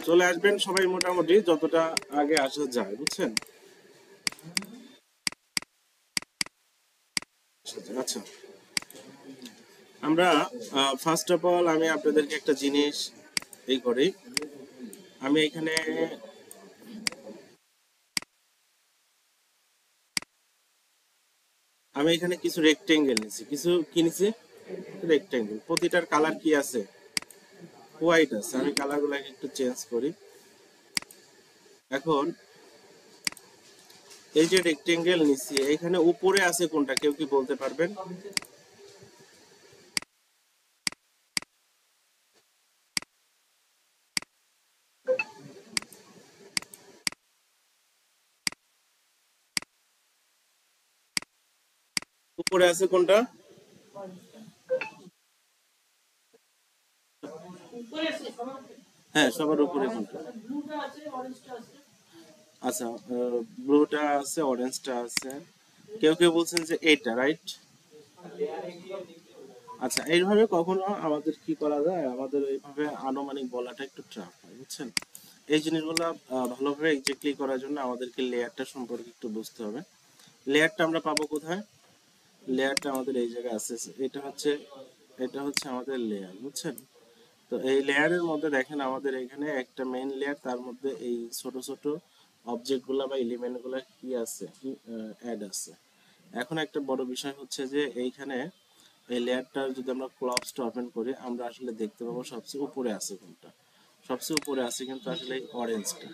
চলে আসবেন সবাই মোটামুটি যতটা আগে আসা যায়, বুঝছেন? আচ্ছা, আমরা ফার্স্ট অফ অল আমি আপনাদেরকে একটা জিনিস এই করি। আমি এখানে কিছু রেক্টেঙ্গেল নিছি, কিছু কি নিছি, রেক্টেঙ্গেল। প্রতিটার কালার কি আছে? হোয়াইট আছে। আমি কালারগুলোকে একটু চেঞ্জ করি। এখন এই যে রেক্টেঙ্গেল নিছি, এখানে উপরে আছে কোনটা কেউ কি বলতে পারবেন? উপরে আছে কোনটা? হ্যাঁ, সবার উপরে কোনটা? আচ্ছা, ব্লুটা আছে, অরেঞ্জটা আছে। কেউ কেউ বলছেন যে এইটা, রাইট? আচ্ছা, এইভাবে কখনো আমাদের কি করা যায়, আমাদের এইভাবে আনুমানিক বলাটা একটু টাফ হয়, বুঝছেন? এই জিনিসগুলো ভালোভাবে এক্স্যাক্টলি করার জন্য আমাদেরকে লেয়ারটা সম্পর্কে একটু বুঝতে হবে। লেয়ারটা আমরা পাবো কোথায়? লেয়ারটা আমাদের এই জায়গায় আছে। এটা হচ্ছে আমাদের লেয়ার, বুঝছেন? তো এই লেয়ারের মধ্যে দেখেন আমাদের এখানে একটা মেইন লেয়ার, তার মধ্যে এই ছোট ছোট অবজেক্ট গুলা বা এলিমেন্ট গুলা কি আছে, অ্যাড আছে। এখন একটা বড় বিষয় হচ্ছে যে এইখানে এই লেয়ারটা যদি আমরা ক্লপসটা ওপেন করি, আমরা আসলে দেখতে পাবো সবচেয়ে উপরে আছে কোনটা। সবচেয়ে উপরে আছে কিন্তু আসলে এই অরেঞ্জটা।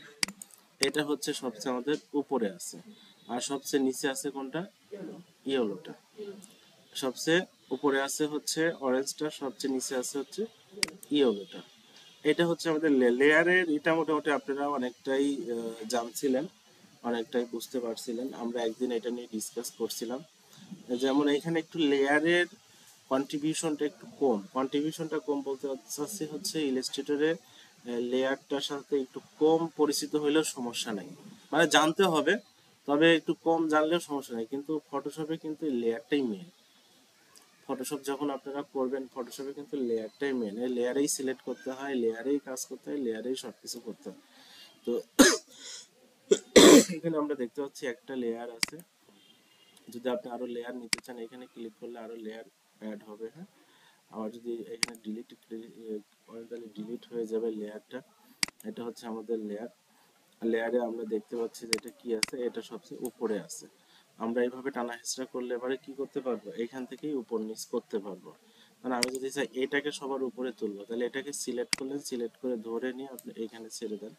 এটা হচ্ছে সবচেয়ে আমাদের উপরে আছে। আর সবচেয়ে নিচে আছে কোনটা? ইয়েলোটা। সবচেয়ে উপরে আছে হচ্ছে অরেঞ্জটা, সবচেয়ে নিচে আছে হচ্ছে ইয়েলোটা। এটা হচ্ছে আমাদের লেয়ারের। এটা মোটামুটি আপনারা অনেকটাই জানছিলেন, অনেকটাই বুঝতে পারছিলেন। আমরা একদিন এটা নিয়ে ডিসকাস করছিলাম। যেমন এখানে একটু লেয়ারের কন্ট্রিবিউশনটা কম বলতে চাচ্ছি হচ্ছে ইলাস্ট্রেটরে লেয়ারটার সাথে একটু কম পরিচিত হইলেও সমস্যা নাই, মানে জানতে হবে, তবে একটু কম জানলেও সমস্যা নেই। কিন্তু ফটোশপে কিন্তু লেয়ারটাই মেন। ফটোশপ যখন আপনারা করবেন, ফটোশপে কিন্তু লেয়ারটাই মেন। এই লেয়ারেই সিলেক্ট করতে হয়, লেয়ারেই কাজ করতে হয়, লেয়ারেই সবকিছু করতে হয়। তো এখানে আমরা দেখতে পাচ্ছি একটা লেয়ার আছে। যদি আপনি আরো লেয়ার নিতে চান, এখানে ক্লিক করলে আরো লেয়ার অ্যাড হবে। হ্যাঁ, আবার যদি এখানে ডিলিট করেন তাহলে ডিলিট হয়ে যাবে লেয়ারটা। এটা হচ্ছে আমাদের লেয়ার। লেয়ারে আমরা দেখতে পাচ্ছি যে এটা কি আছে, এটা সবচেয়ে উপরে আছে। আমরা এইভাবে টানা হেঁচড়া করলে এবারে কি করতে পারবো, এখান থেকেই উপর নিচ করতে পারবো। মানে আমি যদি চাই এটাকে সবার উপরে তুলবো, তাহলে এটাকে সিলেক্ট করলেন, সিলেক্ট করে ধরে নিয়ে আপনি এইখানে ছেড়ে দেন,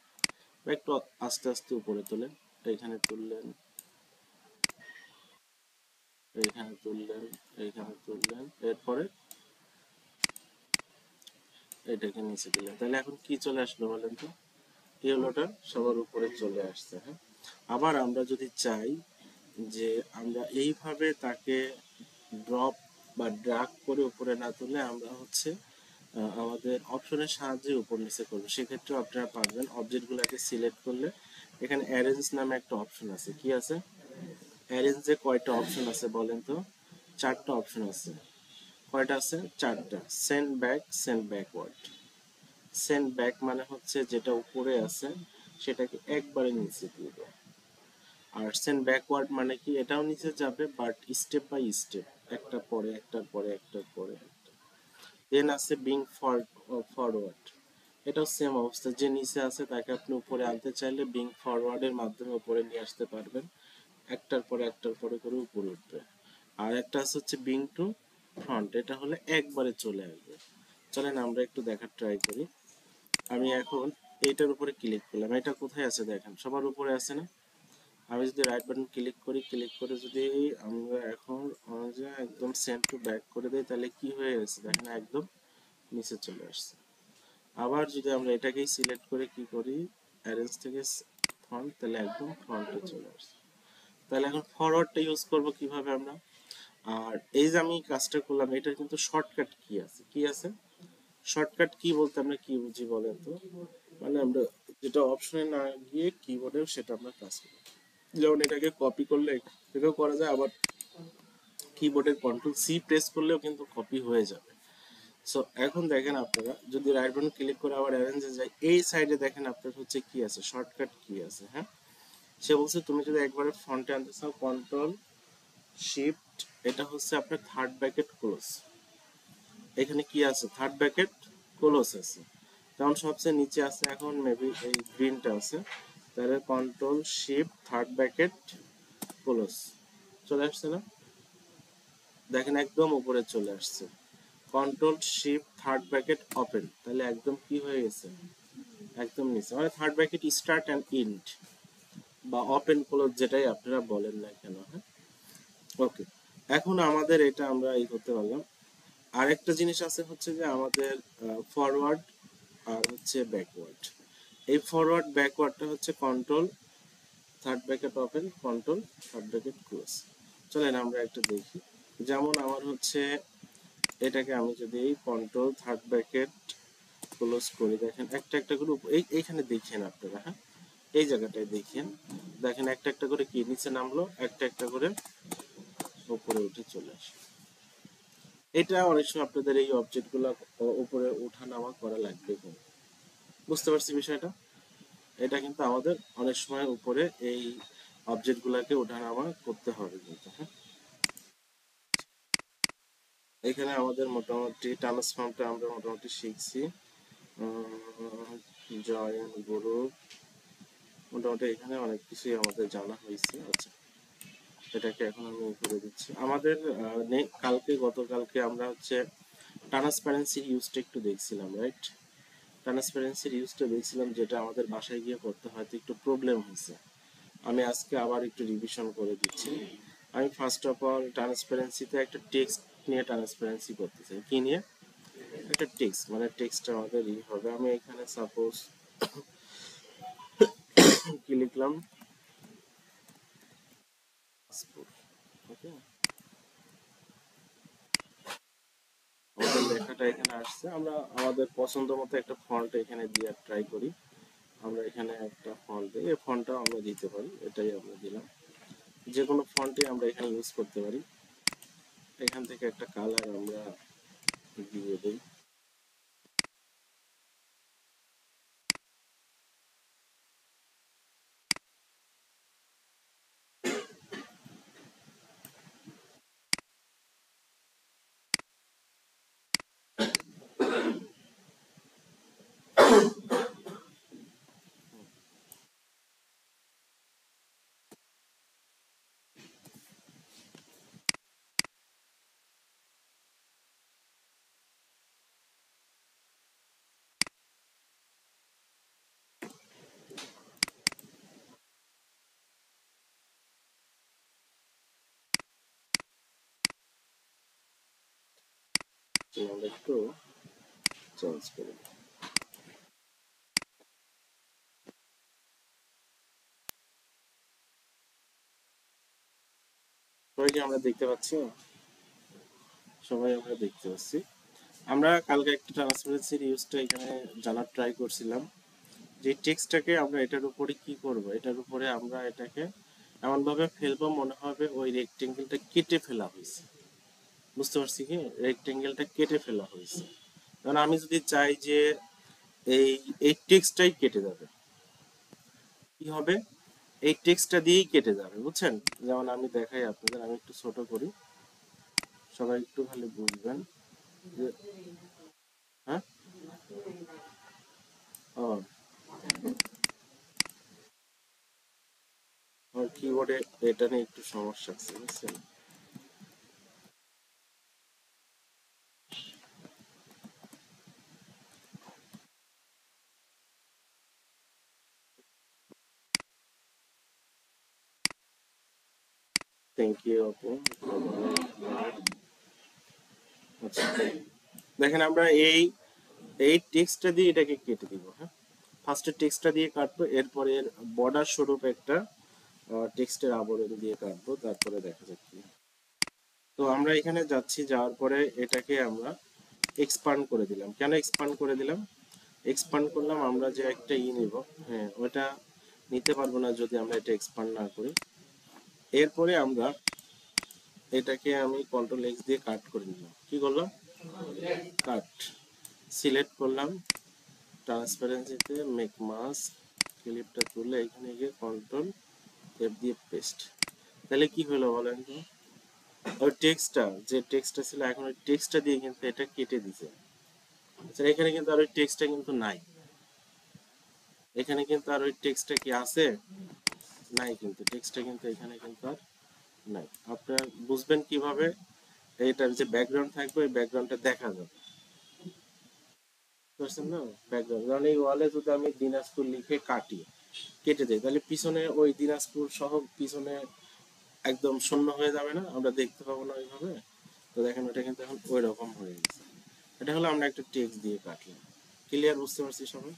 বা একটু আস্তে আস্তে উপরে তোলেন। এইখানে তুললেন, এইখানে তুললেন, এইখানে তুললেন, এরপরে এটাকে নিচে দিলেন। তাহলে এখন কি চলে আসলো বলেন তো? ইয়েলোটা সবার উপরে চলে আসছে। হ্যাঁ, আবার আমরা যদি চাই যে আমরা এইভাবে তাকে ড্রপ বা ড্রাগ করে উপরে না তুলে আমরা হচ্ছে আমাদের অপশনের সাহায্যে উপর নিচে করবো, সেক্ষেত্রে আপনারা পারবেন। অবজেক্টগুলোকে সিলেক্ট করলে এখানে অ্যারেঞ্জ নামে একটা অপশন আছে। কি আছে? অ্যারেঞ্জে কয়টা অপশন আছে বলেন তো? চারটা অপশন আছে। কয়টা আছে? চারটা। Send back, send backward. Send back মানে হচ্ছে যেটা উপরে আছে সেটাকে একবারে নিচে দিয়ে দেয়। আর সেন্ড ব্যাকওয়ার্ড মানে কি, এটাও নিচে যাবে বাট স্টেপ বাই স্টেপ, একটা পরে একটার পরে একটার পরে একটা। দেন আছে বিং ফরওয়ার্ড। এটাও সেম অবস্থা, যে নিচে আছে তাকে আপনি উপরে আনতে চাইলে বিং ফরওয়ার্ডের মাধ্যমে উপরে নিয়ে আসতে পারবেন। একটার পরে করে উপরে উঠবে। আর একটা আছে হচ্ছে বিং টু ফ্রন্ট, এটা হলে একবারে চলে আসবে। চলেন আমরা একটু দেখার ট্রাই করি। আমি এখন এইটার উপরে ক্লিক করলাম। এটা কোথায় আছে দেখেন, সবার উপরে আছে না? আমি যদি রাইট বাটন ক্লিক করি, ক্লিক করে যদি আমরা এখন একদম সেন্ড টু ব্যাক করে দিই, তাহলে কি হয়ে গেছে দেখেন, একদম নিচে চলে আসছে। আবার যদি আমরা এটাকেই সিলেক্ট করে কি করি, অ্যারেঞ্জ থেকে ফ্রন্ট, তাহলে একদম ফ্রন্টে চলে আসছে। তাহলে এখন ফরওয়ার্ডটা ইউজ করব কিভাবে আমরা? আর এই যে আমি কাজটা করলাম, এটার কিন্তু শর্টকাট কি আছে, কি আছে? শর্টকাট কি বলতে আমরা কি বুঝি বলেন তো? মানে আমরা যেটা অপশনে না গিয়ে কিবোর্ডেও সেটা আমরা কাজ করি। যেমন এটাকে কপি করলে এটাও করা যায়, আবার কিবোর্ডের কন্ট্রোল সি প্রেস করলেও কিন্তু কপি হয়ে যাবে। সো এখন দেখেন আপনারা যদি রাইট বাটন ক্লিক করে আবার অ্যারেঞ্জে যাই, এই সাইডে দেখেন আপনার হচ্ছে কি আছে, শর্টকাট কি আছে। হ্যাঁ, সে বলছে তুমি যদি একবারে ফন্টে আনতে চাও কন্ট্রোল শিফট, এটা হচ্ছে আপনার থার্ড ব্র্যাকেট ক্লোজ। এখানে কি আছে, থার্ড ব্র্যাকেট ক্লোজ আছে, কারণ সবচেয়ে নিচে আছে এখন মেবি এই গ্রিনটা আছে, তাহলে control shift third bracket close চলে আসছে না, দেখেন একদম উপরে চলে আসছে। Control shift third bracket open, তাহলে একদম কি হয়ে গেছে, একদম নিচে, মানে third bracket start and end বা ওপেন ক্লোজ যেটাই আপনারা বলেন না কেন। হ্যাঁ, ওকে, এখন আমাদের এটা আমরা এই করতে পারলাম। আরেকটা জিনিস আছে হচ্ছে যে আমাদের ফরওয়ার্ড আর হচ্ছে ব্যাকওয়ার্ড। এই ফরওয়ার্ড ব্যাকওয়ার্ডটা হচ্ছে control third bracket open control third bracket close. চলেন আমরা একটা দেখি, যেমন আমার হচ্ছে এটাকে আমি যদি কন্ট্রোল থার্ড ব্র্যাকেট ক্লোজ করি, দেখেন একটা একটা করে এইখানে দেখেন আপনারা। হ্যাঁ, এই জায়গাটায় দেখেন, দেখেন একটা একটা করে কি নিচে নামলো, একটা একটা করে উপরে উঠে চলে আসে। এটা অনেক সময় আপনাদের এই অবজেক্ট গুলা উপরে ওঠা নামা করা লাগবে, বুঝতে পারছি বিষয়টা। এটা কিন্তু আমাদের অনেক সময় উপরে এই অবজেক্ট গুলাকে ওঠা নামা করতে হবে কিন্তু। হ্যাঁ, এখানে আমাদের মোটামুটি ট্রান্সফর্মটা আমরা মোটামুটি শিখছি, জয়েন গ্রুপ, মোটামুটি এখানে অনেক কিছুই আমাদের জানা হয়েছে। আচ্ছা, এটাকে এখন আমি করে দিচ্ছি। আমাদের কালকে গতকালকে আমরা হচ্ছে ট্রান্সপারেন্সির ইউজটা একটু দেখছিলাম, রাইট? ট্রান্সপারেন্সির ইউজটা দেখছিলাম, যেটা আমাদের বাসায় গিয়ে করতে হয়তো একটু প্রবলেম হয়েছে। আমি আজকে আবার একটু রিভিশন করে দিচ্ছি। আমি ফার্স্ট অফ অল ট্রান্সপারেন্সিতে একটা টেক্সট নিয়ে ট্রান্সপারেন্সি করতে চাই। কি নিয়ে? একটা টেক্সট, মানে টেক্সটটা আমাদের হবে। আমি এখানে সাপোজ কি লিখলাম, ওকে, আমাদের লেখাটা এখানে আসছে, আমরা আমাদের পছন্দ মতো একটা ফন্ট এখানে দিয়ে ট্রাই করি। আমরা এখানে একটা ফন্ট দিই, এই ফন্টটাও আমরা দিতে পারি, এটাই আমরা দিলাম। যে কোনো ফন্টে আমরা এখানে ইউজ করতে পারি। এখান থেকে একটা কালার আমরা দিয়ে দিই। আমরা একটু চেঞ্জ করে দিই। সবাইকে আমরা দেখতে পাচ্ছি, সবাই আমরা দেখতে পাচ্ছি। আমরা কালকে একটা ট্রান্সপারেন্সির ইউজটা এখানে জানার ট্রাই করছিলাম, যে টেক্সটটাকে আমরা এটার উপরে কি করব, এটার উপরে আমরা এটাকে এমন ভাবে ফেলবো মনে হবে ওই রেক্টেঙ্গেলটা কেটে ফেলা হয়েছে। বুঝতে পারছি কি, রেক্টেঙ্গেলটা কেটে ফেলা হয়েছে। কারণ আমি যদি চাই যে এই এই টেক্সটটাই কেটে যাবে, কি হবে, এই টেক্সটটা দিয়েই কেটে যাবে, বুঝছেন? যেমন আমি দেখাই আপনাদের, আমি একটু ছোট করি, সবাই একটু ভালো বুঝবেন যে, হ্যাঁ, ও, আমার কিবোর্ডে এটা নিয়ে একটু সমস্যা আছে, বুঝছেন? থ্যাংক ইউ আপু। আচ্ছা, দেখেন আমরা এই এই টেক্সটটা দিয়ে এটাকে কেটে দিব। হ্যাঁ, ফার্স্টে টেক্সটটা দিয়ে কাটবো, এরপরে এর বর্ডার স্বরূপ একটা টেক্সটের আবরণ দিয়ে কাটবো, তারপরে দেখা যাক কি। তো আমরা এখানে যাচ্ছি, যাওয়ার পরে এটাকে আমরা এক্সপান্ড করে দিলাম। কেন এক্সপান্ড করে দিলাম? এক্সপান্ড করলাম, আমরা যে একটা নিব, হ্যাঁ, ওটা নিতে পারবো না যদি আমরা এটা এক্সপান্ড না করি। এরপরে আমরা এটাকে আমি কন্ট্রোল এক্স দিয়ে কাট করে নিলাম। কি করলাম? কাট সিলেক্ট করলাম, ট্রান্সপারেন্সিতে মেক মাস্ক, ক্লিপটা তুলে এখানে গিয়ে কন্ট্রোল এফ দিয়ে পেস্ট। তাহলে কি হলো বলেন তো, ওই টেক্সটটা যে টেক্সটটা ছিল এখন ওই টেক্সটটা দিয়ে কিন্তু এটা কেটে দিছে। আচ্ছা এখানে কিন্তু আর ওই টেক্সটটা কিন্তু নাই, এখানে কিন্তু আর ওই টেক্সটটা কি আছে, নাই কিন্তু টেক্সটটা কিন্তু এখানে কিন্তু আর নাই। আপনারা বুঝবেন কিভাবে, এইটার যে ব্যাকগ্রাউন্ড থাকবে ওই ব্যাকগ্রাউন্ডটা দেখা যাবে, বুঝছেন না? ব্যাকগ্রাউন্ড কারণ এই ওয়ালে যদি আমি দিনাজপুর লিখে কাটি, কেটে দেয় তাহলে পিছনে ওই দিনাজপুর সহ পিছনে একদম শূন্য হয়ে যাবে না, আমরা দেখতে পাবো না ওইভাবে। তো দেখেন ওটা কিন্তু এখন ওই রকম হয়ে গেছে। এটা হলো আমরা একটা টেক্সট দিয়ে কাটলাম। ক্লিয়ার, বুঝতে পারছি সবাই?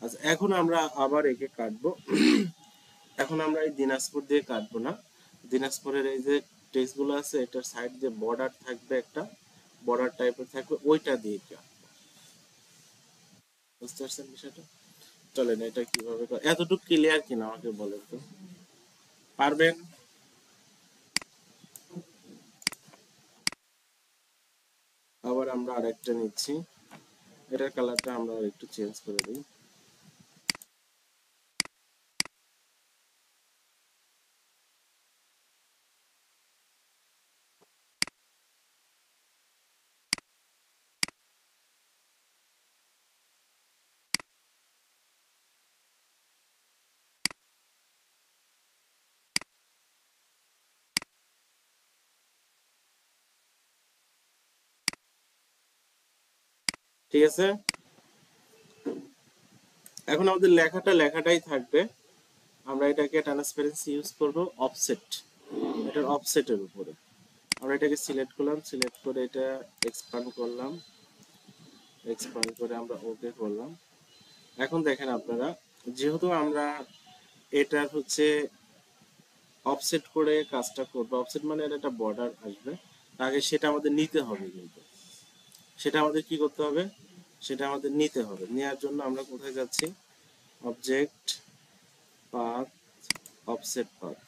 আচ্ছা এখন আমরা আবার একে কাটবো। এখন আমরা এই দিনাজপুর দিয়ে কাটবো না, দিনাজপুরের এই যে টেক্সট গুলো আছে এটার সাইড দিয়ে বর্ডার থাকবে, একটা বর্ডার টাইপের থাকবে, ওইটা দিয়ে কাটবো। বুঝতে পারছেন বিষয়টা? চলেন এটা কিভাবে এতটুকু ক্লিয়ার কিনা আমাকে বলেন তো, পারবেন? আবার আমরা আরেকটা নিচ্ছি, এটার কালারটা আমরা একটু চেঞ্জ করে দিই। ঠিক আছে, এখন আমাদের লেখাটা লেখাটাই থাকবে, আমরা এটাকে ট্রান্সপারেন্সি ইউজ করব অফসেট, এটার অফসেটের উপরে আমরা এটাকে সিলেক্ট করলাম, সিলেক্ট করে এটা এক্সপান্ড করলাম, এক্সপান্ড করে আমরা ওকে করলাম। এখন দেখেন আপনারা, যেহেতু আমরা এটার হচ্ছে অফসেট করে কাজটা করবো, অফসেট মানে এর একটা বর্ডার আসবে, আগে সেটা আমাদের নিতে হবে, কিন্তু সেটা আমাদের কি করতে হবে, সেটা আমাদের নিতে হবে। নেওয়ার জন্য আমরা কোথায় যাচ্ছি, অবজেক্ট, পাথ, অফসেট পাথ,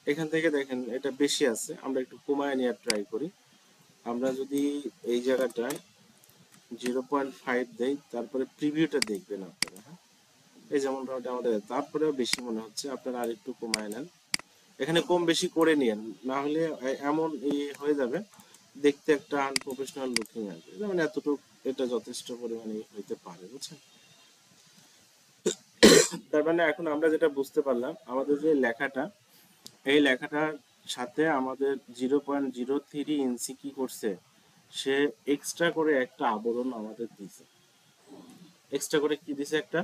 এখান থেকে দেখেন এটা বেশি আছে, আমরা একটু কমায় নেওয়ার ট্রাই করি। আমরা যদি এই জায়গাটায় 0.5 দেই, তারপরে প্রিভিউটা দেখবেন আপনারা, হ্যাঁ এই যেমনটা আমাদের, তারপরেও বেশি মনে হচ্ছে, আপনারা আর একটু কমায় নেন, এখানে কম বেশি করে নিন, না হলে এমন হয়ে যাবে দেখতে একটা আনপ্রফেশনাল লুকিং আসবে, যেমন এতটুকু এটা যথেষ্ট পরিমাণে হইতে পারে, বুঝছেন? তার মানে এখন আমরা যেটা বুঝতে পারলাম, আমাদের যে লেখাটা, এই লেখাটার সাথে আমাদের 0.03 ইঞ্চি কি করছে, সে এক্সট্রা করে একটা আবরণ আমাদের দিছে, এক্সট্রা করে কি দিছে, একটা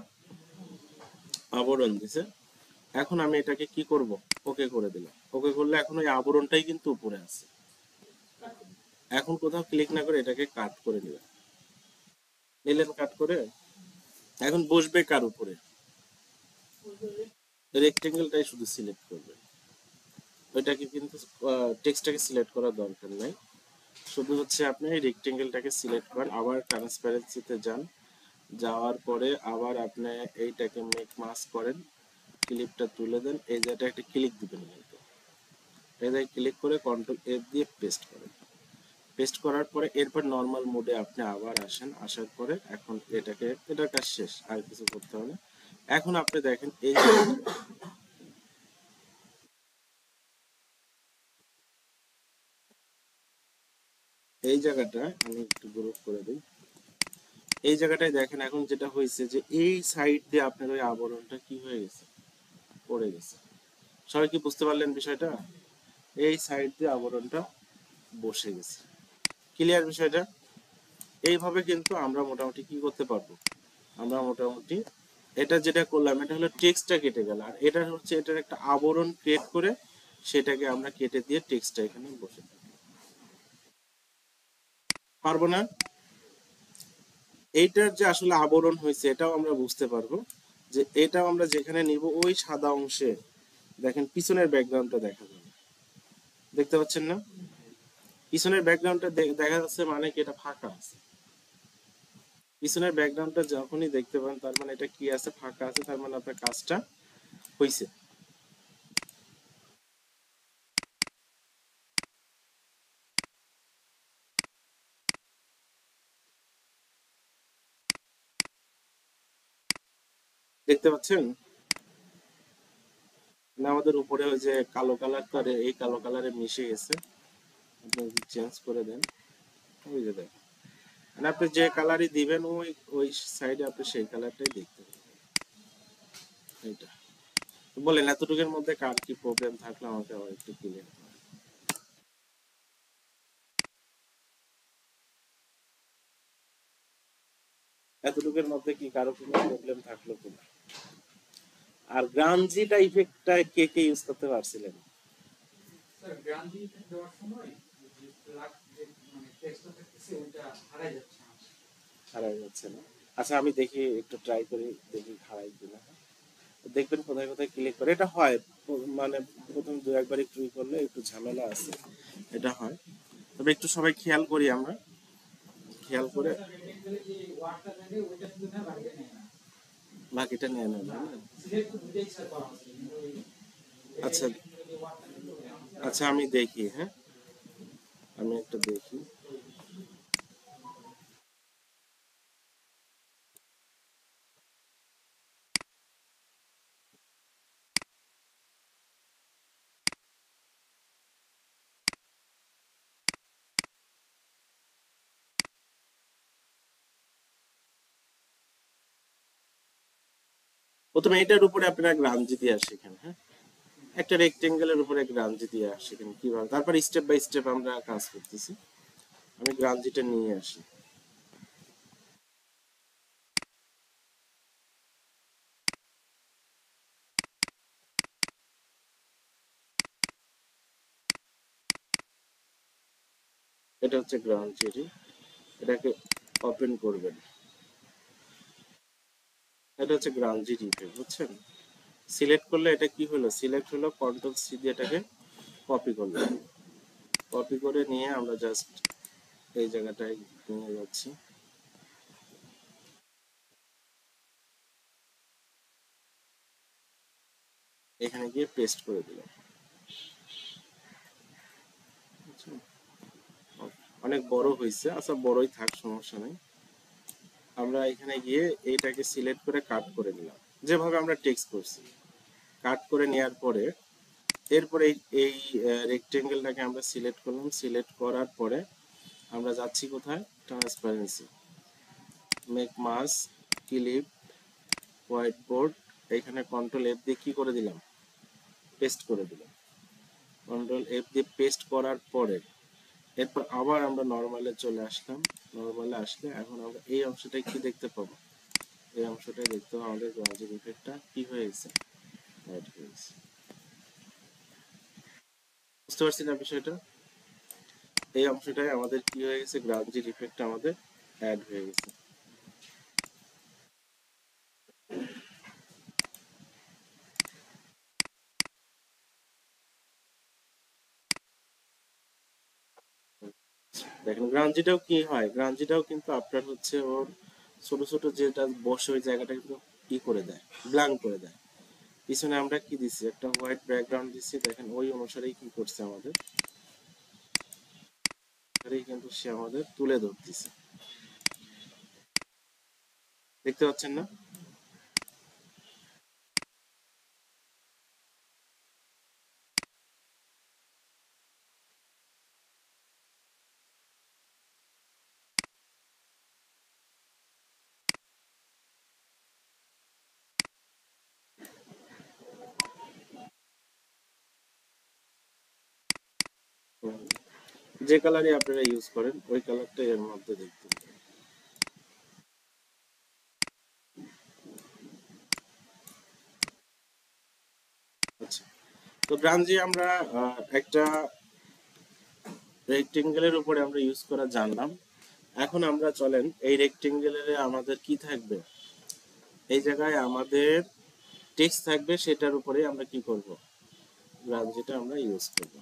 আবরণ দিছে। এখন আমি এটাকে কি করব, ওকে করে দিলাম, ওকে করলে এখন ওই আবরণটাই কিন্তু উপরে আছে। এখন কোথাও ক্লিক না করে এটাকে কাট করে নিলাম, নিলেন কাট করে, এখন বসবে কার উপরে, রেক্টেঙ্গেলটাই শুধু সিলেক্ট করবে, ওইটাকে কিন্তু টেক্সটটাকে সিলেক্ট করার দরকার নাই, শুধু হচ্ছে আপনি এই রেক্টেঙ্গেলটাকে সিলেক্ট করেন, আবার ট্রান্সপারেন্সিতে যান, যাওয়ার পরে আবার আপনি এইটাকে মেক মাস্ক করেন, ক্লিপটা তুলে দেন, এই জায়গাটা একটা ক্লিক দিবেন, কিন্তু এই জায়গায় ক্লিক করে কন্ট্রোল এফ দিয়ে পেস্ট করেন, পেস্ট করার পরে এরপর নর্মাল মোডে আপনি আবার আসেন, আসার পরে এখন এটাকে, এটার কাজ শেষ, আর কিছু করতে হবে না। এখন আপনি দেখেন এই জায়গাটা আমি একটু গ্রুপ করে দিই, এই জায়গাটায় দেখেন এখন যেটা হয়েছে যে এই সাইড দিয়ে আপনার ওই আবরণটা কি হয়ে গেছে, পড়ে গেছে। সবাই কি বুঝতে পারলেন বিষয়টা? এই সাইড দিয়ে আবরণটা বসে গেছে। ক্লিয়ার বিষয়টা? এইভাবে কিন্তু আমরা মোটামুটি কি করতে পারবো, আমরা মোটামুটি এটা যেটা করলাম এটা হলো টেক্সটটা কেটে গেল, আর এটা হচ্ছে এটার একটা আবরণ ক্রিয়েট করে সেটাকে আমরা কেটে দিয়ে টেক্সটটা এখানে বসে পারবো না। এইটার যে আসলে আবরণ হয়েছে এটাও আমরা বুঝতে পারবো, যে এটাও আমরা যেখানে নিব ওই সাদা অংশে দেখেন পিছনের ব্যাকগ্রাউন্ডটা দেখা যাবে, দেখতে পাচ্ছেন না? পিছনের ব্যাকগ্রাউন্ডটা দেখা যাচ্ছে মানে কি এটা ফাঁকা আছে, পিছনের ব্যাকগ্রাউন্ডটা যখনই দেখতে পান তার মানে এটা কি আছে, ফাঁকা আছে, তার মানে আপনার কাজটা হয়েছে। দেখতে পাচ্ছেন না? আমাদের উপরে ওই যে কালো কালার, তো এই কালো কালারে মিশে গেছে। আপনি যদি চেঞ্জ করে দেন, ওই যে দেখেন, মানে আপনি যে কালারই দিবেন ওই ওই সাইডে আপনি সেই কালারটাই দেখতে পাবেন। এইটা বলেন, এতটুকুর মধ্যে কার কি প্রবলেম থাকলে আমাকে আবার একটু ক্লিয়ার। এতটুকুর মধ্যে কি কারো কোনো প্রবলেম থাকলো কিনা? আর গ্রানজিটা ইফেক্টটা কে কে ইউজ করতে পারছিলেন? স্যার গ্রান্ডি ইফেক্ট দেওয়ার সময় যে ব্ল্যাক যে মানে টেক্সটটা থাকতেছে ওইটা হারাই যাচ্ছে আমার। হারাই যাচ্ছে না? আচ্ছা আমি দেখি, একটু ট্রাই করি, দেখি হারাই কিনা। দেখবেন কোথায় কোথায় ক্লিক করে এটা হয়, মানে প্রথম দু একবার একটু করলে একটু ঝামেলা আছে, এটা হয়। তবে একটু সবাই খেয়াল করি আমরা, খেয়াল করে স্যার রেক্টেঙ্গেলে যে ওয়ার্ডটা থাকে ওইটা শুধু না বাকিটা নেয় না। বাকিটা নিয়ে নেবেন না না? সিলেক্ট তো দুইটাই স্যার করা আছে কিন্তু ওই আচ্ছা, রেক্টেঙ্গেলে যে ওয়ার্ডটা থাকে ওইটা আচ্ছা আমি দেখি, হ্যাঁ আমি একটা দেখি। প্রথমে এটার উপরে আপনারা গ্রামজি দিয়ে আসে এখানে, হ্যাঁ একটা রেক্টেঙ্গেলের উপরে গ্রামজি দিয়ে আসে এখানে কিভাবে, তারপর স্টেপ বাই স্টেপ আমরা কাজ করতেছি। আমি গ্রামজিটা নিয়ে আসি। এটা হচ্ছে গ্রামজি, এটাকে ওপেন করবেন। এটা হচ্ছে গ্রামজি ইফেক্ট, বুঝছেন? সিলেক্ট করলে এটা কি হলো, সিলেক্ট হলো, কন্ট্রোল সি দিয়ে এটাকে কপি করলাম। কপি করে নিয়ে আমরা জাস্ট এই জায়গাটায় নিয়ে যাচ্ছি, এখানে গিয়ে পেস্ট করে দিলাম। বুঝছেন? অনেক বড় হয়েছে, আচ্ছা বড়ই থাক, সমস্যা নেই। আমরা এখানে গিয়ে এইটাকে সিলেক্ট করে কাট করে নিলাম, যেভাবে আমরা টেক্সট করছি। কাট করে নেওয়ার পরে এরপরে এই রেক্টেঙ্গেলটাকে আমরা সিলেক্ট করলাম। সিলেক্ট করার পরে আমরা যাচ্ছি কোথায়, ট্রান্সপারেন্সি, মেক মাস, ক্লিপ, হোয়াইট বোর্ড। এখানে কন্ট্রোল এফ দিয়ে কি করে দিলাম, পেস্ট করে দিলাম। কন্ট্রোল এফ দিয়ে পেস্ট করার পরে এরপর আবার আমরা নর্মালে চলে আসলাম। নর্মালে আসলে এখন আমরা এই অংশটাই কি দেখতে পাবো, এই অংশটাই দেখতে পাবো, আমাদের গ্রাউন্ডিং ইফেক্টটা কি হয়ে গেছে, অ্যাড হয়ে গেছে। বুঝতে পারছি না বিষয়টা? এই অংশটাই আমাদের কি হয়ে গেছে, গ্রাউন্ডিং ইফেক্টটা আমাদের অ্যাড হয়ে গেছে। দেখেন গ্রাঞ্জিটাও কি হয়, গ্রাঞ্জিটাও কিন্তু আপনার হচ্ছে ওর ছোট ছোট যেটা বসে ওই জায়গাটা কিন্তু ই করে দেয়, ব্ল্যাঙ্ক করে দেয়। পিছনে আমরা কি দিছি, একটা হোয়াইট ব্যাকগ্রাউন্ড দিছি, দেখেন ওই অনুসারেই কি করছে আমাদের, কিন্তু সে আমাদের তুলে ধরতেছে। দেখতে পাচ্ছেন না? হুম। যে কালারই আপনারা ইউজ করেন ওই কালারটাই এর মধ্যে দেখতে পাবেন। আচ্ছা, তো গ্রাঞ্জি আমরা একটা রেক্টেঙ্গেলের উপরে আমরা ইউজ করা জানলাম। এখন আমরা চলেন এই রেক্টেঙ্গেলের আমাদের কি থাকবে, এই জায়গায় আমাদের টেক্সট থাকবে, সেটার উপরে আমরা কি করব, গ্রাঞ্জিটা আমরা ইউজ করব।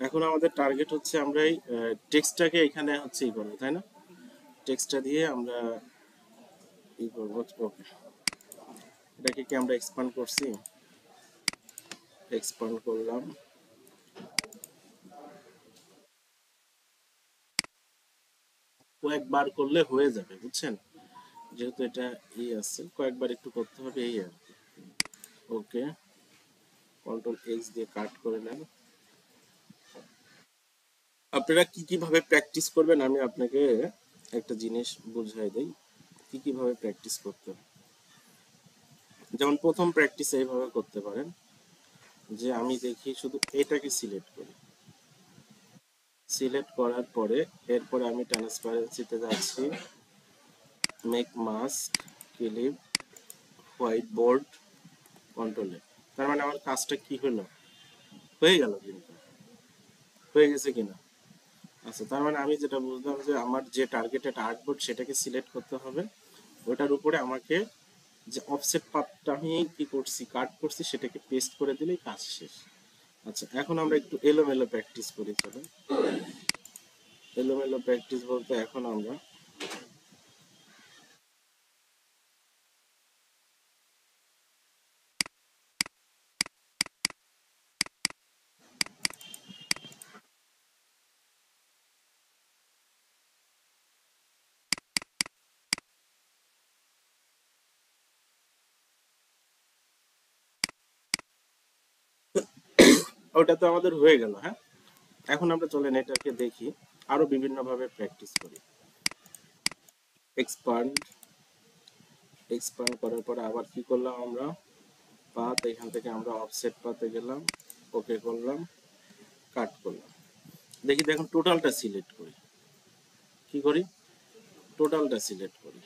এখন আমাদের টার্গেট হচ্ছে আমরা এই টেক্সটটাকে এখানে হচ্ছে ই করবো, তাই না? টেক্সটটা দিয়ে আমরা ই করবো। ওকে, এটাকে কি আমরা এক্সপান্ড করছি? এক্সপান্ড করলাম। কয়েকবার করলে হয়ে যাবে, বুঝছেন? যেহেতু এটা ই আছে, কয়েকবার একটু করতে হবে এই আর কি। ওকে, কন্ট্রোল এক্স দিয়ে কাট করে নেন। আপনারা কি কিভাবে প্র্যাকটিস করবেন আমি আপনাকে একটা জিনিস বুঝাই দেই, কি কিভাবে প্র্যাকটিস করতে হবে। যেমন প্রথম প্র্যাকটিস এইভাবে করতে পারেন যে আমি দেখি শুধু এটাকে সিলেক্ট করি, সিলেক্ট করার পরে এরপরে আমি ট্রান্সপারেন্সিতে যাচ্ছি, make mask, clip, white board, কন্ট্রোলে। তার মানে আমার কাজটা কি হলো, হয়ে গেল কিন্তু, হয়ে গেছে কিনা? আচ্ছা, তার মানে আমি যেটা বুঝলাম যে আমার যে টার্গেটেড আর্টবোর্ড সেটাকে সিলেক্ট করতে হবে, ওটার উপরে আমাকে যে অফসেট পাথটা আমি কি করছি, কাট করছি, সেটাকে পেস্ট করে দিলেই কাজ শেষ। আচ্ছা, এখন আমরা একটু এলোমেলো প্র্যাকটিস করি, চলো। এলোমেলো প্র্যাকটিস বলতে এখন আমরা ওটা তো আমাদের হয়ে গেল, হ্যাঁ। এখন আমরা চলেন এটাকে দেখি, আরো বিভিন্ন ভাবে প্র্যাকটিস করি। এক্সপান্ড, এক্সপান্ড করার পরে আবার কি করলাম আমরা, পাথ, এখান থেকে আমরা অফসেট পাথে গেলাম, ওকে করলাম, কাট করলাম। দেখি দেখুন টোটালটা সিলেক্ট করি, কি করি, টোটালটা সিলেক্ট করি।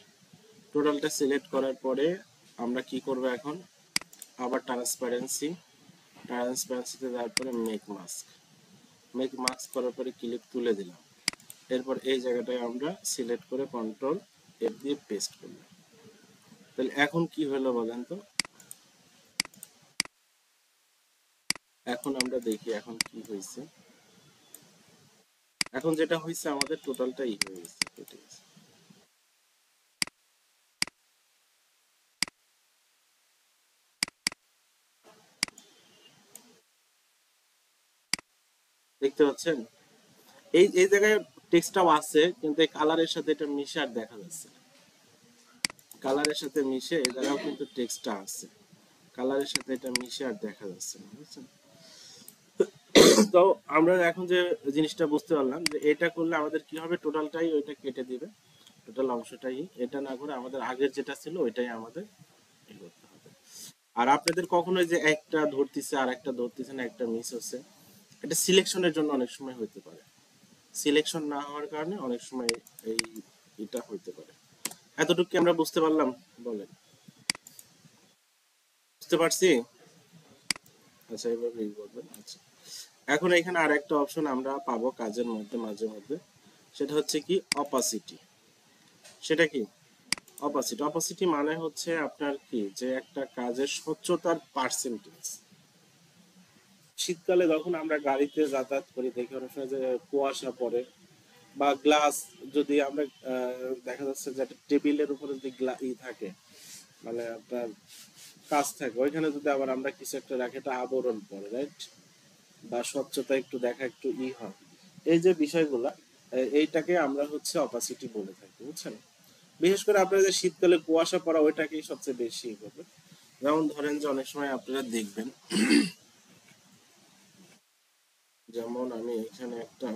টোটালটা সিলেক্ট করার পরে আমরা কি করব এখন, আবার ট্রান্সপারেন্সি, ট্রান্সপারেন্সিতে যাওয়ার পরে মেক মাস্ক, মেক মাস্ক করার পরে ক্লিপ তুলে দিলাম। এরপর এই জায়গাটায় আমরা সিলেক্ট করে কন্ট্রোল এফ দিয়ে পেস্ট করলাম। তাহলে এখন কি হলো বলেন তো, এখন আমরা দেখি এখন কি হয়েছে। এখন যেটা হয়েছে আমাদের টোটালটাই হয়ে গেছে, কেটে গেছে। দেখতে পাচ্ছেন, এই এই জায়গায় টেক্সটটাও আছে কিন্তু এই কালারের সাথে এটা মিশে আর দেখা যাচ্ছে না। কালারের সাথে মিশে এই জায়গাও কিন্তু টেক্সটটা আছে, কালারের সাথে এটা মিশে আর দেখা যাচ্ছে না, বুঝছেন? তো আমরা এখন যে জিনিসটা বুঝতে পারলাম যে এটা করলে আমাদের কি হবে, টোটালটাই ওইটা কেটে দিবে, টোটাল অংশটাই, এটা না করে আমাদের আগের যেটা ছিল ওইটাই আমাদের ই করতে হবে। আর আপনাদের কখনোই যে একটা ধরতেছে আর একটা ধরতেছে না, একটা মিস হচ্ছে, এটা সিলেকশনের জন্য অনেক সময় হতে পারে, সিলেকশন না হওয়ার কারণে অনেক সময় এই এটা হইতে পারে। এতটুকু কি আমরা বুঝতে পারলাম, বলেন? বুঝতে পারছি? আচ্ছা, এভাবেই বলবেন। আচ্ছা, এখন এখানে আর একটা অপশন আমরা পাবো কাজের মধ্যে মাঝে মধ্যে, সেটা হচ্ছে কি অপাসিটি। সেটা কি অপাসিটি? অপাসিটি মানে হচ্ছে আপনার কি, যে একটা কাজের স্বচ্ছতার পার্সেন্টেজ। শীতকালে যখন আমরা গাড়িতে যাতায়াত করি দেখি অনেক সময় যে কুয়াশা পড়ে, বা গ্লাস, যদি আমরা দেখা যাচ্ছে যে একটা টেবিলের উপরে যদি থাকে, মানে আপনার কাজ থাকে, ওইখানে যদি আবার আমরা কিছু একটা রাখি, একটা আবরণ পড়ে, রাইট? বা স্বচ্ছতা একটু দেখা একটু হয়, এই যে বিষয়গুলা, এইটাকে আমরা হচ্ছে অপাসিটি বলে থাকি, বুঝছেন? বিশেষ করে আপনারা যে শীতকালে কুয়াশা পড়া ওইটাকেই সবচেয়ে বেশি করবে। যেমন ধরেন যে অনেক সময় আপনারা দেখবেন, যেমন আমি এখানে একটা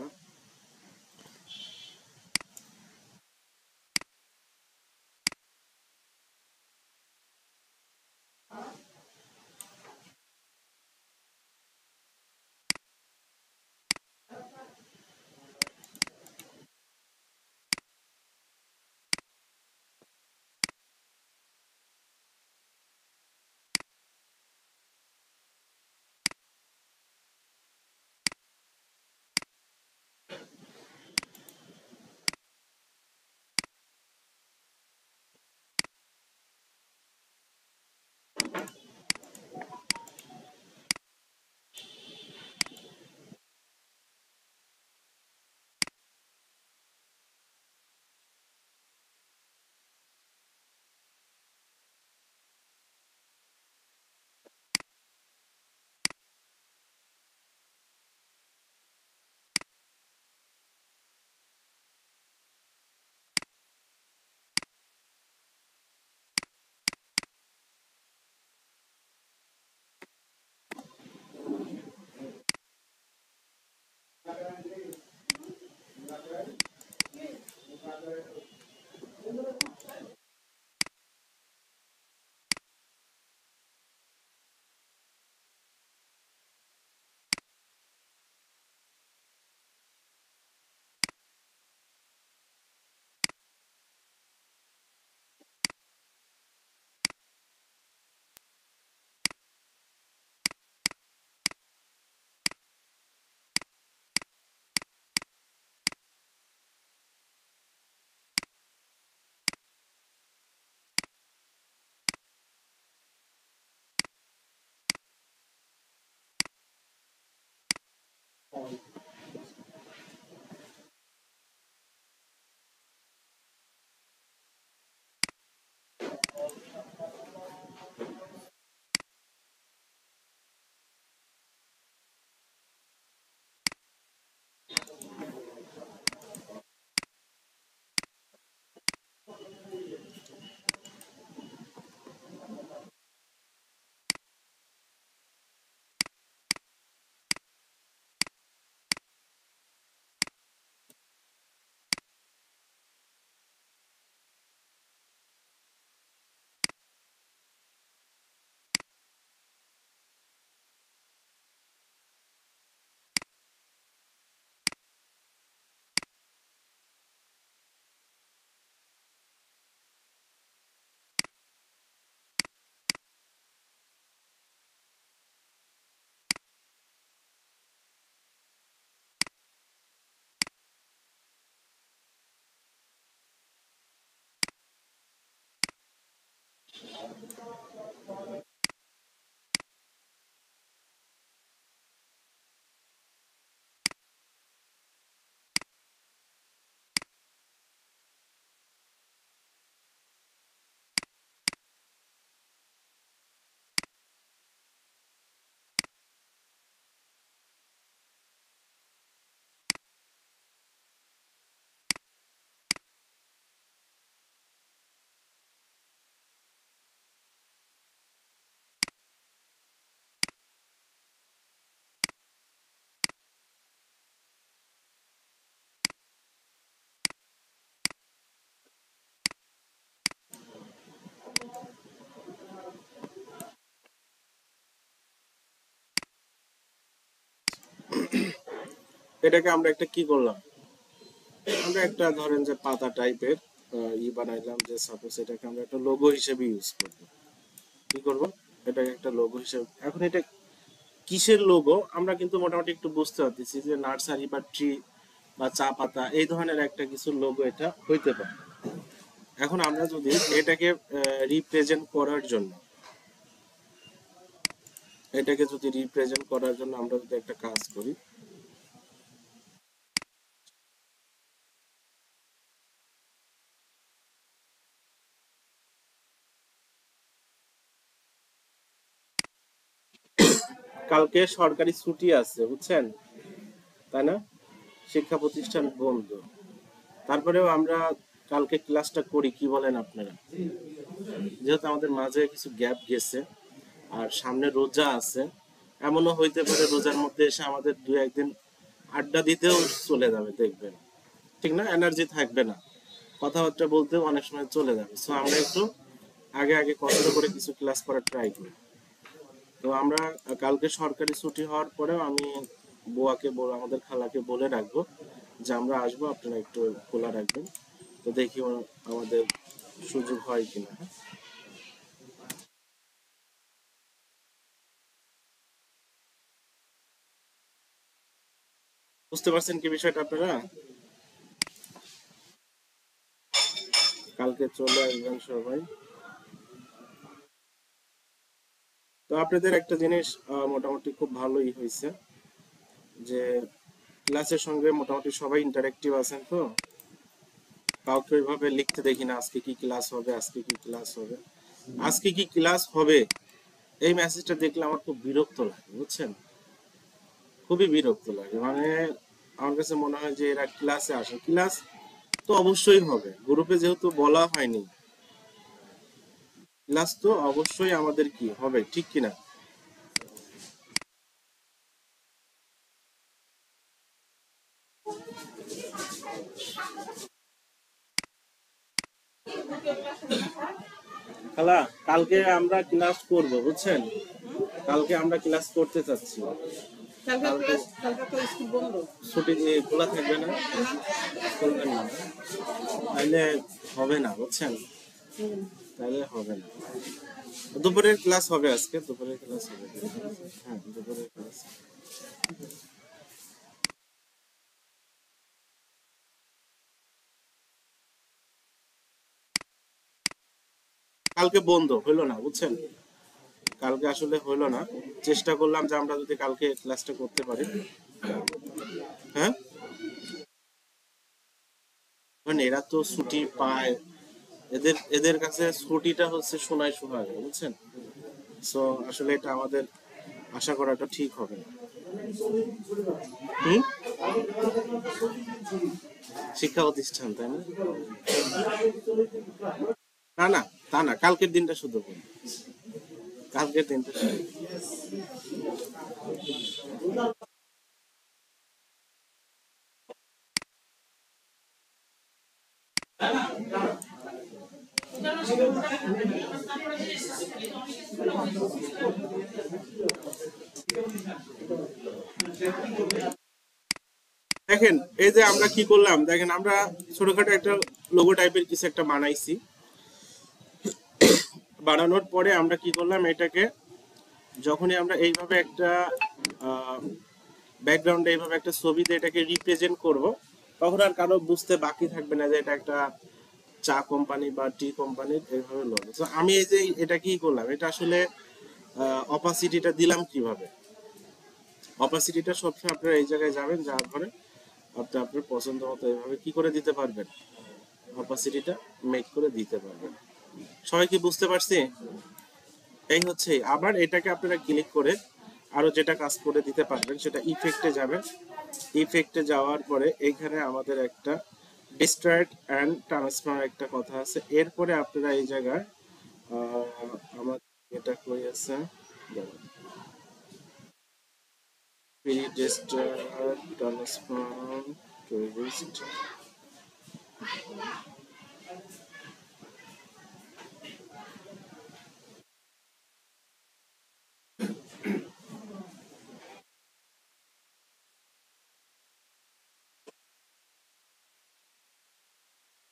এটাকে আমরা একটা কি করলাম, আমরা একটা ধরেন যে পাতা টাইপের বানাইলাম, যে সাপোজ এটাকে আমরা একটা লোগো হিসেবে ইউজ করব। কি করব, এটাকে একটা লোগো হিসেবে। এখন এটা কিসের লোগো আমরা কিন্তু মোটামুটি একটু বুঝতে পারতেছি, যে নার্সারি বা ট্রি বা চা পাতা এই ধরনের একটা কিছু লোগো এটা হইতে পারে। এখন আমরা যদি এটাকে রিপ্রেজেন্ট করার জন্য আমরা যদি একটা কাজ করি, কালকে সরকারি ছুটি আছে বুঝছেন, তাই না? শিক্ষা প্রতিষ্ঠান বন্ধ। তারপরেও আমরা কালকে ক্লাসটা করি, কি বলেন আপনারা? যেহেতু আমাদের মাঝে কিছু গ্যাপ গেছে আর সামনে রোজা আছে, এমনও হইতে পারে রোজার মধ্যে এসে আমাদের দু একদিন আড্ডা দিতেও চলে যাবে, দেখবেন ঠিক না, এনার্জি থাকবে না, কথাবার্তা বলতেও অনেক সময় চলে যাবে। সো আমরা একটু আগে আগে কষ্ট করে কিছু ক্লাস করার ট্রাই করি। তো আমরা কালকে সরকারি ছুটি হওয়ার পরেও আমি আমাদের খালাকে বলে রাখবো যে আমরা আসবো, আপনারা একটু খোলা রাখবেন। তো দেখি আমাদের সুযোগ হয় কিনা। হ্যাঁ, বুঝতে পারছেন কি বিষয়টা আপনারা? কালকে চলে আসবেন সবাই। তো আপনাদের একটা জিনিস মোটামুটি খুব ভালোই হয়েছে, যে ক্লাসের সঙ্গে মোটামুটি সবাই ইন্টারেক্টিভ আছেন। তো কাউকে ওইভাবে লিখতে দেখি না, আজকে কি ক্লাস হবে, আজকে কি ক্লাস হবে, আজকে কি ক্লাস হবে, এই মেসেজটা দেখলে আমার খুব বিরক্ত লাগে বুঝছেন, খুবই বিরক্ত লাগে। মানে আমার কাছে মনে হয় যে এরা ক্লাসে আসে, ক্লাস তো অবশ্যই হবে, গ্রুপে যেহেতু বলা হয়নি, ক্লাস তো অবশ্যই আমাদের কি হবে, ঠিক কিনা? খালা, কালকে আমরা ক্লাস করব বুঝছেন, কালকে আমরা ক্লাস করতে চাচ্ছি। কালকে ছুটি দিয়ে খোলা থাকবে না, করবেন না, তাইলে হবে না বুঝছেন, তাইলে হবে না। দুপুরের ক্লাস হবে, আজকে দুপুরের ক্লাস হবে। হ্যাঁ, দুপুরের ক্লাস। কালকে বন্ধ হইলো না বুঝছেন, কালকে আসলে হইলো না। চেষ্টা করলাম যে আমরা যদি কালকে ক্লাসটা করতে পারি। হ্যাঁ, মানে এরা তো ছুটি পায়, এদের এদের কাছে ছুটিটা হচ্ছে সোনায় সোহাগে, বুঝছেন? সো আসলে এটা আমাদের আশা করাটা ঠিক হবে না। হুম, শিক্ষা প্রতিষ্ঠান, তাই না? না না, তা না, কালকের দিনটা শুধু বলি, কালকের দিনটা শুধু। দেখেন, এই যে আমরা কি করলাম, দেখেন আমরা ছোটখাটো একটা লোগো টাইপের কিছু একটা বানাইছি। বানানোর পরে আমরা কি করলাম, এটাকে যখনই আমরা এইভাবে একটা ব্যাকগ্রাউন্ডে এইভাবে একটা ছবিতে এটাকে রিপ্রেজেন্ট করব, তখন আর কারো বুঝতে বাকি থাকবে না যে এটা একটা চা কোম্পানি বা টি কোম্পানির এইভাবে লোগো। তো আমি এই যে এটা কি করলাম, এটা আসলে অপাসিটিটা দিলাম কিভাবে। অপাসিটিটা সবসময় আপনারা এই জায়গায় যাবেন, যাওয়ার পরে আপনি আপনার পছন্দ মতো এইভাবে কি করে দিতে পারবেন, অপাসিটিটা মেক করে দিতে পারবেন। সবাই কি বুঝতে পারছি? এই হচ্ছে, আবার এটাকে আপনারা ক্লিক করে আরো যেটা কাজ করে দিতে পারবেন, সেটা ইফেক্টে যাবেন। ইফেক্টে যাওয়ার পরে এখানে আমাদের একটা ডিস্ট্রাক্ট অ্যান্ড ট্রান্সফর্ম একটা কথা আছে। এরপরে আপনারা এই জায়গায় আমার এটা কই আছে, ডিস্ট্রাক্ট ট্রান্সফর্ম টুরিস্ট,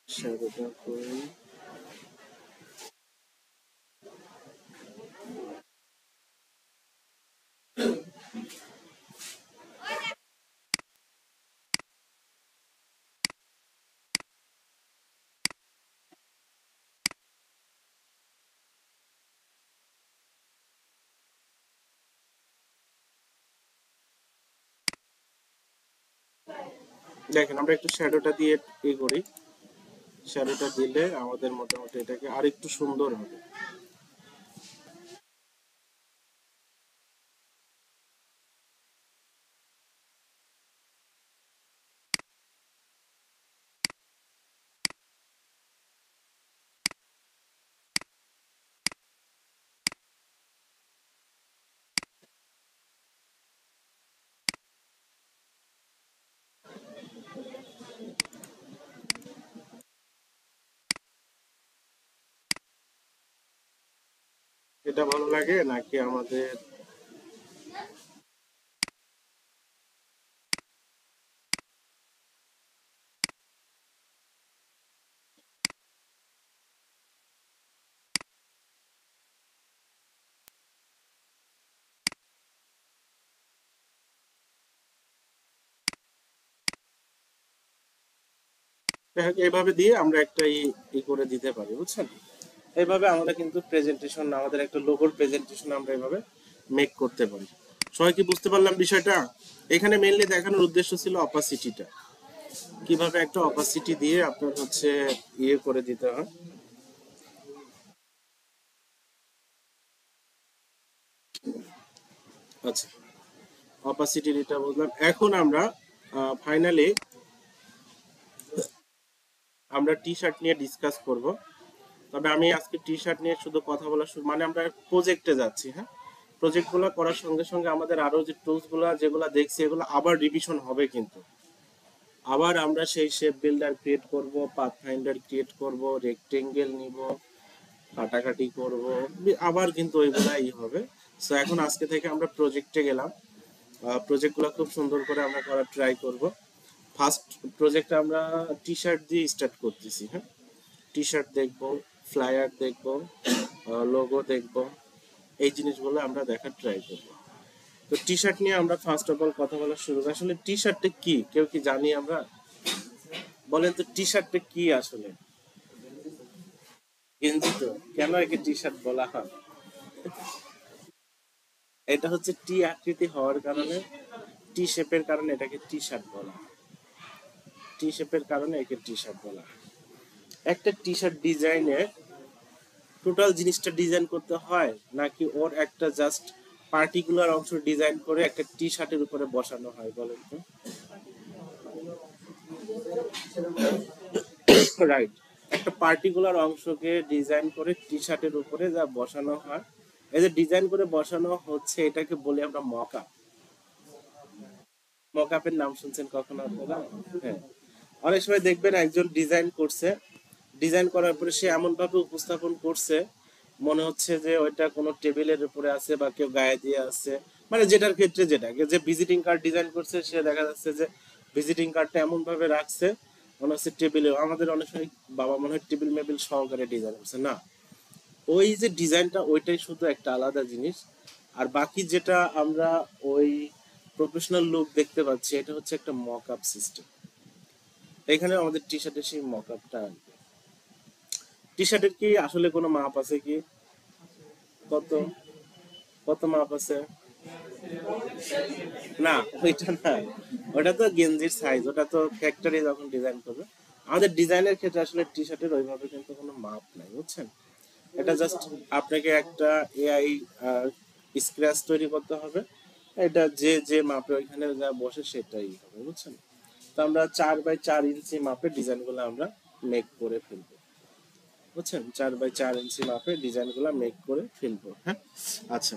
শ্যাডোটা কই, দেখেন আমরা একটু শ্যাডোটা দিয়ে করি। শ্যাডোটা দিলে আমাদের মোটামুটি এটাকে আরেকটু সুন্দর হবে। এটা ভালো লাগে নাকি আমাদের? এইভাবে দিয়ে আমরা একটা করে দিতে পারি, বুঝছেন? এইভাবে আমরা কিন্তু প্রেজেন্টেশন, আমাদের একটা লোগোর প্রেজেন্টেশন আমরা এভাবে মেক করতে পারি। সবাই কি বুঝতে পারলাম বিষয়টা? এখানে মেইনলি দেখানোর উদ্দেশ্য ছিল অপাসিটিটা, কিভাবে একটা অপাসিটি দিয়ে আপনার হচ্ছে করে দিতে হয়। আচ্ছা, অপাসিটির এটা বুঝলাম। এখন আমরা ফাইনালি আমরা টি শার্ট নিয়ে ডিসকাস করব। তবে আমি আজকে টি শার্ট নিয়ে শুধু কথা বলা মানে আমরা প্রজেক্টে যাচ্ছি। হ্যাঁ, প্রজেক্ট গুলো করার সঙ্গে সঙ্গে আমাদের আরো যে টুলস গুলা যেগুলো দেখছি এগুলো আবার রিভিশন হবে কিন্তু। আবার আমরা সেই শেপ বিল্ডার ক্রিয়েট করব, পাথ ফাইন্ডার ক্রিয়েট করব, রেক্টেঙ্গেল নিব, কাটাকাটি করব, আবার কিন্তু ওইগুলাই হবে। সো এখন আজকে থেকে আমরা প্রজেক্টে গেলাম। প্রজেক্ট গুলো খুব সুন্দর করে আমরা করার ট্রাই করব। ফার্স্ট প্রজেক্টে আমরা টি শার্ট দিয়ে স্টার্ট করতেছি। হ্যাঁ, টি শার্ট দেখবো, ফ্লায়ার দেখবো, লোগো দেখবো, এই জিনিসগুলো আমরা দেখার ট্রাই করবো। তো টি শার্ট নিয়ে আমরা ফার্স্ট অফ অল কথা বলা শুরু করি। আসলে টি শার্টটা কি, কেউ কি জানি আমরা? বলেন তো টি শার্টটা কি আসলে? গেঞ্জি তো, কেন একে টি শার্ট বলা হয়? এটা হচ্ছে টি আকৃতি হওয়ার কারণে টি শেপের কারণে এটাকে টি শার্ট বলা হয়। টি শেপের কারণে একে টি শার্ট বলা হয়। একটা টি শার্ট ডিজাইনে টোটাল জিনিসটা ডিজাইন করতে হয়, নাকি ওর একটা জাস্ট পার্টিকুলার অংশ ডিজাইন করে একটা টি শার্টের উপরে বসানো হয় বলেন তো? রাইট, একটা পার্টিকুলার অংশকে ডিজাইন করে টি শার্টের উপরে যা বসানো হয়, এই যে ডিজাইন করে বসানো হচ্ছে, এটাকে বলি আমরা মকআপ। মকআপের নাম শুনছেন কখনো আপনারা? হ্যাঁ, অনেক সময় দেখবেন একজন ডিজাইন করছে, ডিজাইন করার পরে সে এমন ভাবে উপস্থাপন করছে মনে হচ্ছে যে ওইটা কোনো টেবিলের উপরে আছে বা কেউ গায়ে দিয়ে আছে, মানে যেটার ক্ষেত্রে যেটা, যে ভিজিটিং কার্ড ডিজাইন করছে সে দেখা যাচ্ছে যে ভিজিটিং কার্ডটা এমন ভাবে রাখছে মনে হচ্ছে টেবিলে, আমাদের অনেক সময় বাবা মনে হয় টেবিল মেবিল সহকারে ডিজাইন করছে না, ওই যে ডিজাইনটা ওইটাই শুধু একটা আলাদা জিনিস। আর বাকি যেটা আমরা ওই প্রফেশনাল লুক দেখতে পাচ্ছি এটা হচ্ছে একটা মক আপ সিস্টেম। এখানে আমাদের টি শার্টের সেই মক আপটা, টি শার্টের কি আসলে কোনো মাপ আছে কি? কত কত মাপ আছে? না, ওইটা না, ওটা তো গেঞ্জির সাইজ, ওটা তো ফ্যাক্টরি যখন ডিজাইন করবে। আমাদের ডিজাইনের ক্ষেত্রে আসলে টি শার্টের ওইভাবে কিন্তু কোনো মাপ নাই, বুঝছেন? এটা জাস্ট আপনাকে একটা এআই স্ক্র্যাচ তৈরি করতে হবে, এটা যে যে মাপে ওইখানে যা বসে সেটাই হবে, বুঝছেন? তো আমরা 4x4 ইঞ্চি মাপে ডিজাইনগুলো আমরা মেক করে ফেলবো, বুঝছেন? 4x4 ইঞ্চি মাপে ডিজাইনগুলো মেক করে ফেলবো। হ্যাঁ, আচ্ছা,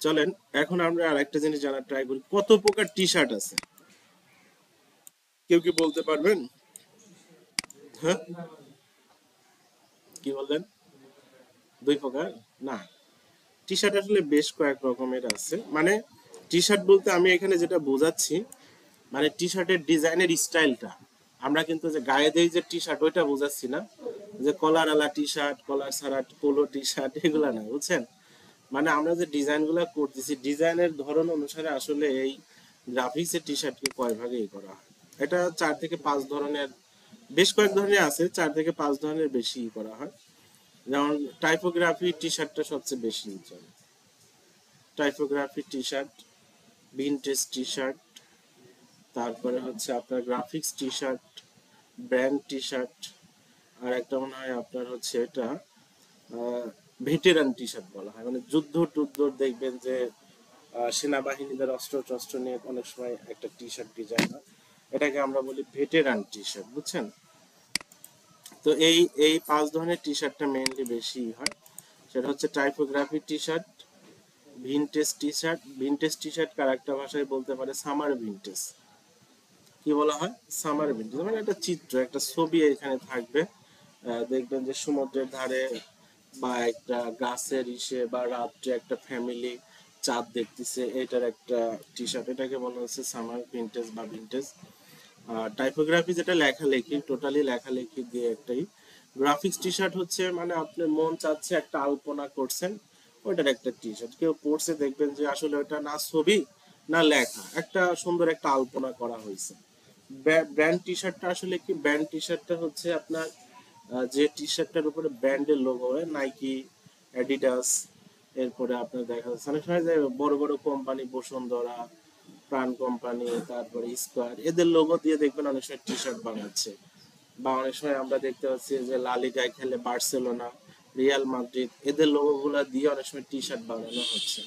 চলেন এখন আমরা আরেকটা জিনিস জানার ট্রাই করি, কত প্রকার টি শার্ট আছে কেউ কি বলতে পারবেন? হ্যাঁ, কি বললেন? 2 প্রকার? না, টি শার্ট আসলে বেশ কয়েক রকমের আছে। মানে টি শার্ট বলতে আমি এখানে যেটা বোঝাচ্ছি, মানে টি শার্টের ডিজাইনের স্টাইলটা, আমরা কিন্তু যে গায়ে দেই যে টি শার্ট ওইটা বোঝাচ্ছি না, যে কলার আলা টি শার্ট, কলার ছাড়া পোলো টি শার্ট, এগুলা না, বুঝছেন? মানে আমরা যে ডিজাইন গুলা করতেছি ডিজাইনের ধরন অনুসারে আসলে এই গ্রাফিক্স এর টি শার্টকে কয় ভাগে করা হয়। এটা 4 থেকে 5 ধরনের, বেশ কয়েক ধরনের আছে, 4 থেকে 5 ধরনের বেশি করা হয়। যেমন টাইপোগ্রাফি টি শার্টটা সবচেয়ে বেশি চলে। Typography T shirt, vintage T shirt, তারপরে হচ্ছে আপনার graphics T shirt, brand T shirt, আর একটা মনে হয় আপনার হচ্ছে এটা ভেটেরান টি শার্ট বলা হয়। মানে যুদ্ধ টুদ্ধ দেখবেন যে সেনাবাহিনীদের অস্ত্র টস্ত্র নিয়ে অনেক সময় একটা টি শার্ট ডিজাইন হয়, এটাকে আমরা বলি ভেটেরান টি শার্ট, বুঝছেন? তো এই এই 5 ধরনের টি শার্টটা মেইনলি বেশি হয়। সেটা হচ্ছে typography T shirt, vintage T shirt, vintage T shirt কার একটা ভাষায় বলতে পারে সামার ভিনটেজ। কি বলা হয়? সামার ভিনটেজ, মানে একটা চিত্র, একটা ছবি এখানে থাকবে, দেখবেন যে সমুদ্রের ধারে বা একটা গাছের ইসে বা রাত্রে একটা ফ্যামিলি চাঁদ দেখতেছে, এটার একটা টি শার্ট, এটাকে বলা হচ্ছে সামার ভিনটেজ বা ভিনটেজ। টাইপোগ্রাফি যেটা লেখালেখি, টোটালি লেখালেখি দিয়ে একটাই। গ্রাফিক্স টি শার্ট হচ্ছে মানে আপনার মন চাচ্ছে একটা আলপনা করছেন, ওইটার একটা টি শার্ট কেউ পড়ছে দেখবেন যে আসলে ওটা না ছবি না লেখা, একটা সুন্দর একটা আলপনা করা হয়েছে। ব্র্যান্ড টি শার্টটা আসলে কি? ব্র্যান্ড টি শার্টটা হচ্ছে আপনার যে টি শার্টটার উপরে ব্র্যান্ডের লোগো হয়, নাইকি, অ্যাডিডাস, এরপরে আপনার দেখা যাচ্ছে অনেক সময় যে বড় বড় কোম্পানি, বসুন্ধরা, প্রাণ কোম্পানি, তারপরে স্কোয়ার, এদের লোগো দিয়ে দেখবেন অনেক সময় টি শার্ট বানাচ্ছে। বা অনেক সময় আমরা দেখতে পাচ্ছি যে লা লিগায় খেলে বার্সেলোনা, রিয়াল মাদ্রিদ, এদের লোগো গুলা দিয়ে অনেক সময় টি শার্ট বানানো হচ্ছে।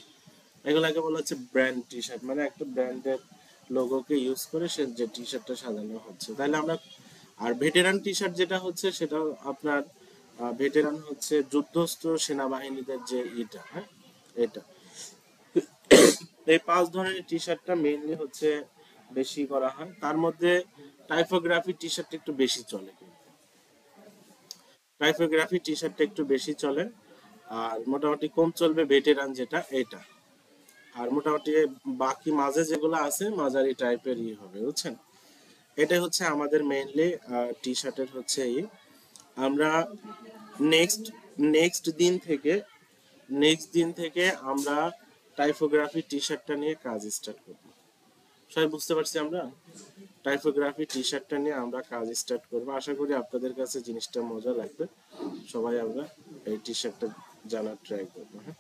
এগুলাকে বলা হচ্ছে ব্র্যান্ড টি শার্ট, মানে একটা ব্র্যান্ডের লোগোকে ইউজ করে সে যে টি শার্টটা সাজানো হচ্ছে। তাহলে আমরা, আর ভেটেরান টি শার্ট যেটা হচ্ছে সেটা আপনার, ভেটেরান হচ্ছে যুদ্ধস্থ সেনাবাহিনীদের যে ইটা, হ্যাঁ, এটা। এই 5 ধরনের টি শার্টটা মেইনলি হচ্ছে বেশি করা হয়। তার মধ্যে টাইপোগ্রাফি টি শার্ট একটু বেশি চলে, টাইপোগ্রাফি টি শার্টটা একটু বেশি চলে। আর মোটামুটি কম চলবে ভেটেরান যেটা, এটা। আর মোটামুটি বাকি মাঝে যেগুলো আছে মাঝারি টাইপের হবে, বুঝছেন? এটাই হচ্ছে আমাদের মেইনলি টি শার্টের হচ্ছে আমরা নেক্সট নেক্সট দিন থেকে আমরা টাইপোগ্রাফি টি শার্টটা নিয়ে কাজ স্টার্ট করব। সবাই বুঝতে পারছি? আমরা টাইপোগ্রাফি টি শার্টটা নিয়ে আমরা কাজ স্টার্ট করবো। আশা করি আপনাদের কাছে জিনিসটা মজা লাগবে। সবাই আমরা এই টি শার্টটা জানার ট্রাই করবো। হ্যাঁ।